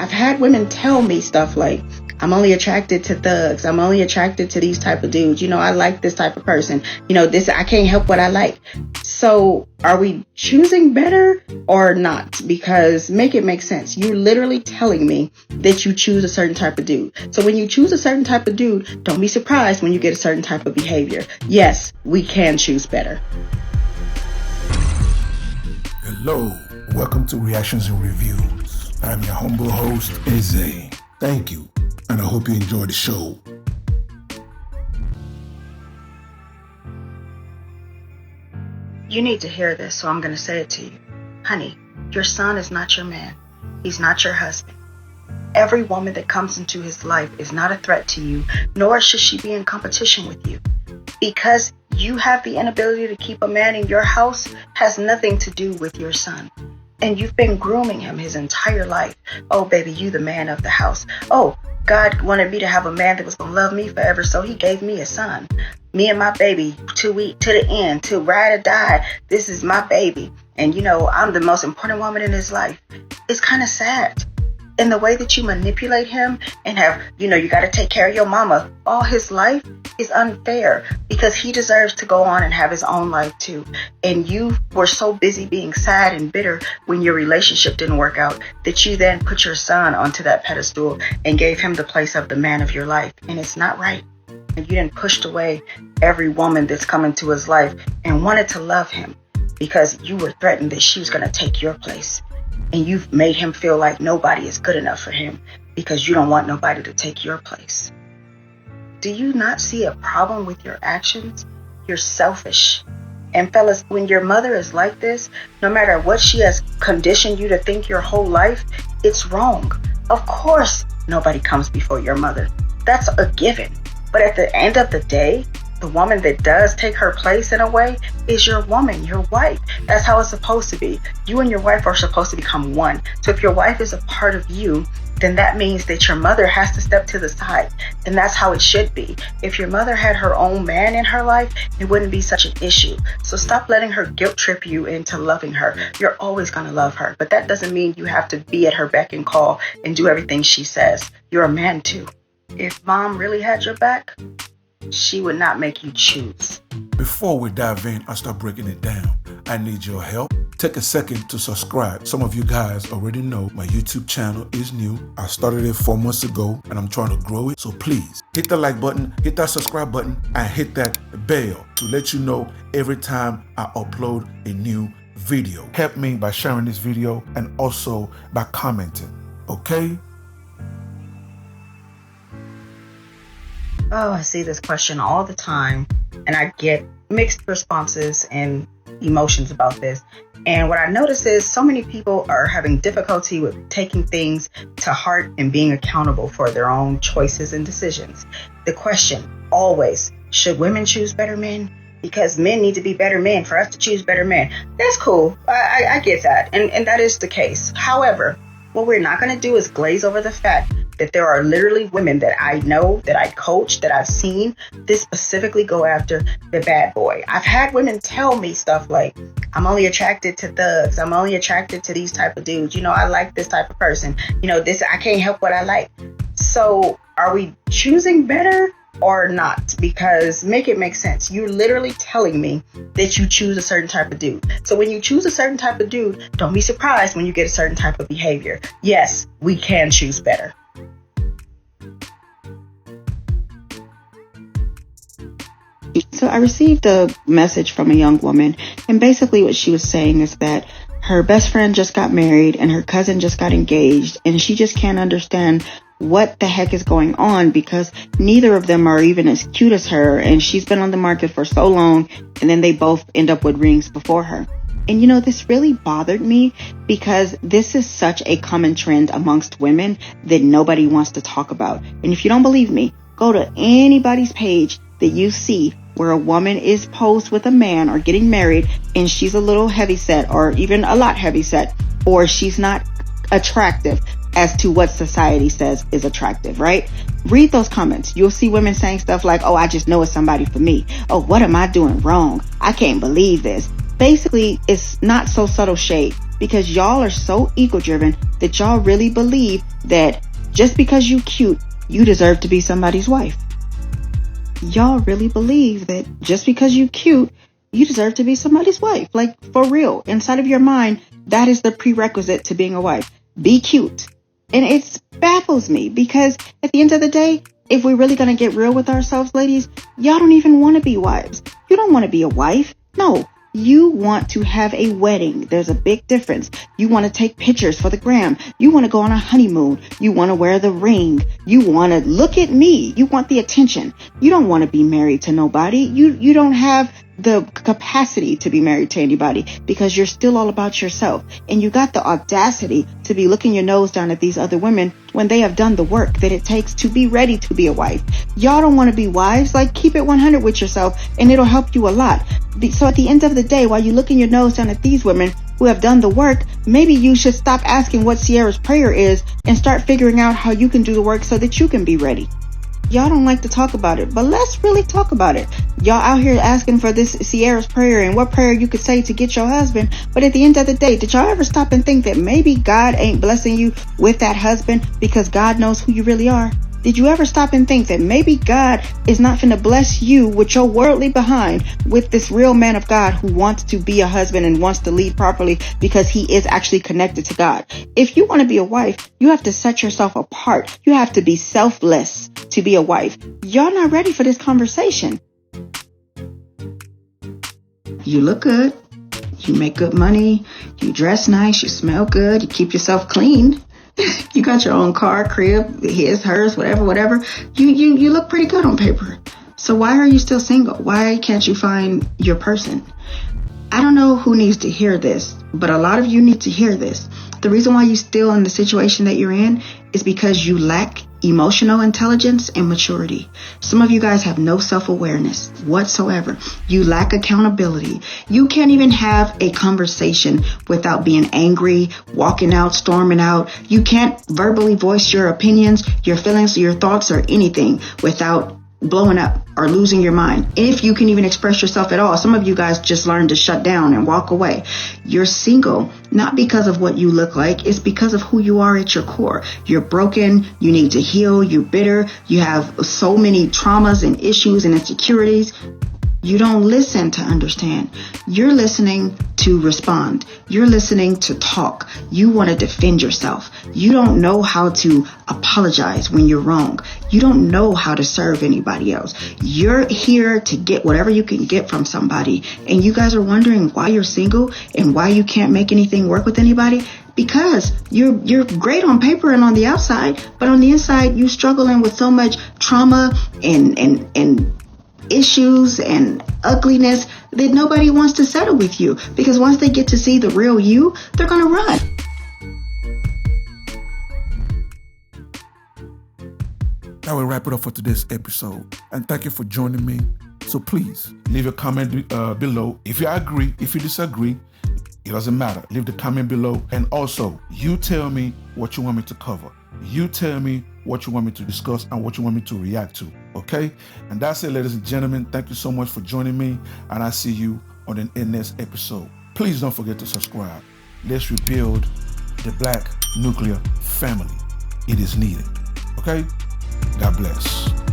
I've had women tell me stuff like, I'm only attracted to thugs. I'm only attracted to these type of dudes. I like this type of person. I can't help what I like. So are we choosing better or not? Because make it make sense. You're literally telling me that you choose a certain type of dude. So when you choose a certain type of dude, don't be surprised when you get a certain type of behavior. Yes, we can choose better. Hello, welcome to Reactions and Reviews. I'm your humble host, Eze. Thank you, and I hope you enjoy the show. You need to hear this, so I'm going to say it to you. Honey, your son is not your man. He's not your husband. Every woman that comes into his life is not a threat to you, nor should she be in competition with you. Because you have the inability to keep a man in your house has nothing to do with your son. And you've been grooming him his entire life. Oh, baby, you the man of the house. Oh, God wanted me to have a man that was going to love me forever, so he gave me a son. Me and my baby to the end, to ride or die. This is my baby. And, I'm the most important woman in his life. It's kind of sad. And the way that you manipulate him and have, you got to take care of your mama all his life is unfair because he deserves to go on and have his own life too. And you were so busy being sad and bitter when your relationship didn't work out that you then put your son onto that pedestal and gave him the place of the man of your life. And it's not right. And you then pushed away every woman that's come into his life and wanted to love him because you were threatened that she was going to take your place. And you've made him feel like nobody is good enough for him because you don't want nobody to take your place. Do you not see a problem with your actions? You're selfish. And fellas, when your mother is like this, no matter what she has conditioned you to think your whole life, it's wrong. Of course, nobody comes before your mother. That's a given. But at the end of the day, the woman that does take her place in a way is your woman, your wife. That's how it's supposed to be. You and your wife are supposed to become one. So if your wife is a part of you, then that means that your mother has to step to the side. And that's how it should be. If your mother had her own man in her life, it wouldn't be such an issue. So stop letting her guilt trip you into loving her. You're always going to love her. But that doesn't mean you have to be at her beck and call and do everything she says. You're a man too. If mom really had your back, she would not make you choose. Before we dive in and start breaking it down, I need your help. Take a second to subscribe. Some of you guys already know my YouTube channel is new. I started it 4 months ago and I'm trying to grow it. So please hit the like button, hit that subscribe button, and hit that bell to let you know every time I upload a new video. Help me by sharing this video and also by commenting, okay? Oh, I see this question all the time, and I get mixed responses and emotions about this. And what I notice is so many people are having difficulty with taking things to heart and being accountable for their own choices and decisions. The question always, should women choose better men? Because men need to be better men for us to choose better men. That's cool. I get that. And that is the case. However, what we're not going to do is glaze over the fact that there are literally women that I know, that I coach, that I've seen, that specifically go after the bad boy. I've had women tell me stuff like, I'm only attracted to thugs. I'm only attracted to these type of dudes. I like this type of person. I can't help what I like. So are we choosing better or not? Because make it make sense. You're literally telling me that you choose a certain type of dude. So when you choose a certain type of dude, don't be surprised when you get a certain type of behavior. Yes, we can choose better. So I received a message from a young woman, and basically what she was saying is that her best friend just got married and her cousin just got engaged, and she just can't understand what the heck is going on because neither of them are even as cute as her, and she's been on the market for so long, and then they both end up with rings before her. And this really bothered me because this is such a common trend amongst women that nobody wants to talk about. And if you don't believe me, go to anybody's page that you see where a woman is posed with a man or getting married and she's a little heavyset or even a lot heavyset, or she's not attractive as to what society says is attractive, right? Read those comments. You'll see women saying stuff like, oh, I just know it's somebody for me. Oh, what am I doing wrong? I can't believe this. Basically, it's not so subtle shade because y'all are so ego-driven that y'all really believe that just because you cute, you deserve to be somebody's wife? Y'all really believe that just because you cute, you deserve to be somebody's wife? Like, for real, inside of your mind, that is the prerequisite to being a wife. Be cute. And it baffles me, because at the end of the day, if we're really going to get real with ourselves, ladies, y'all don't even want to be wives. You don't want to be a wife. No, you want to have a wedding. There's a big difference. You want to take pictures for the gram. You want to go on a honeymoon. You want to wear the ring. You want to look at me. You want the attention. You don't want to be married to nobody. You don't have the capacity to be married to anybody, because you're still all about yourself. And you got the audacity to be looking your nose down at these other women when they have done the work that it takes to be ready to be a wife. Y'all don't want to be wives. Like, keep it 100 with yourself, and it'll help you a lot. So at the end of the day, while you're looking your nose down at these women who have done the work, maybe you should stop asking what Sierra's prayer is and start figuring out how you can do the work so that you can be ready. Y'all don't like to talk about it, but let's really talk about it. Y'all out here asking for this Sierra's prayer and what prayer you could say to get your husband. But at the end of the day, did y'all ever stop and think that maybe God ain't blessing you with that husband because God knows who you really are? Did you ever stop and think that maybe God is not finna bless you with your worldly behind with this real man of God who wants to be a husband and wants to lead properly because he is actually connected to God? If you want to be a wife, you have to set yourself apart. You have to be selfless to be a wife. Y'all not ready for this conversation. You look good. You make good money. You dress nice. You smell good. You keep yourself clean. You got your own car, crib, his, hers, whatever. You look pretty good on paper. So why are you still single? Why can't you find your person? I don't know who needs to hear this, but a lot of you need to hear this. The reason why you're still in the situation that you're in is because you lack emotional intelligence and maturity. Some of you guys have no self-awareness whatsoever. You lack accountability. You can't even have a conversation without being angry, walking out, storming out. You can't verbally voice your opinions, your feelings, your thoughts, or anything without blowing up or losing your mind. If you can even express yourself at all. Some of you guys just learned to shut down and walk away. You're single, not because of what you look like. It's because of who you are at your core. You're broken. You need to heal. You're bitter. You have so many traumas and issues and insecurities. You don't listen to understand. You're listening to respond. You're listening to talk. You want to defend yourself. You don't know how to apologize when you're wrong. You don't know how to serve anybody else. You're here to get whatever you can get from somebody. And you guys are wondering why you're single and why you can't make anything work with anybody. Because you're great on paper and on the outside, but on the inside, you're struggling with so much trauma and issues and ugliness that nobody wants to settle with you, because once they get to see the real you, they're gonna run. That will wrap it up for today's episode, and thank you for joining me. So please leave a comment below. If you agree, if you disagree, it doesn't matter. Leave the comment below, and also you tell me what you want me to cover. You tell me what you want me to discuss and what you want me to react to, okay? And that's it, ladies and gentlemen. Thank you so much for joining me, and I'll see you on the next episode. Please don't forget to subscribe. Let's rebuild the Black nuclear family. It is needed, okay? God bless.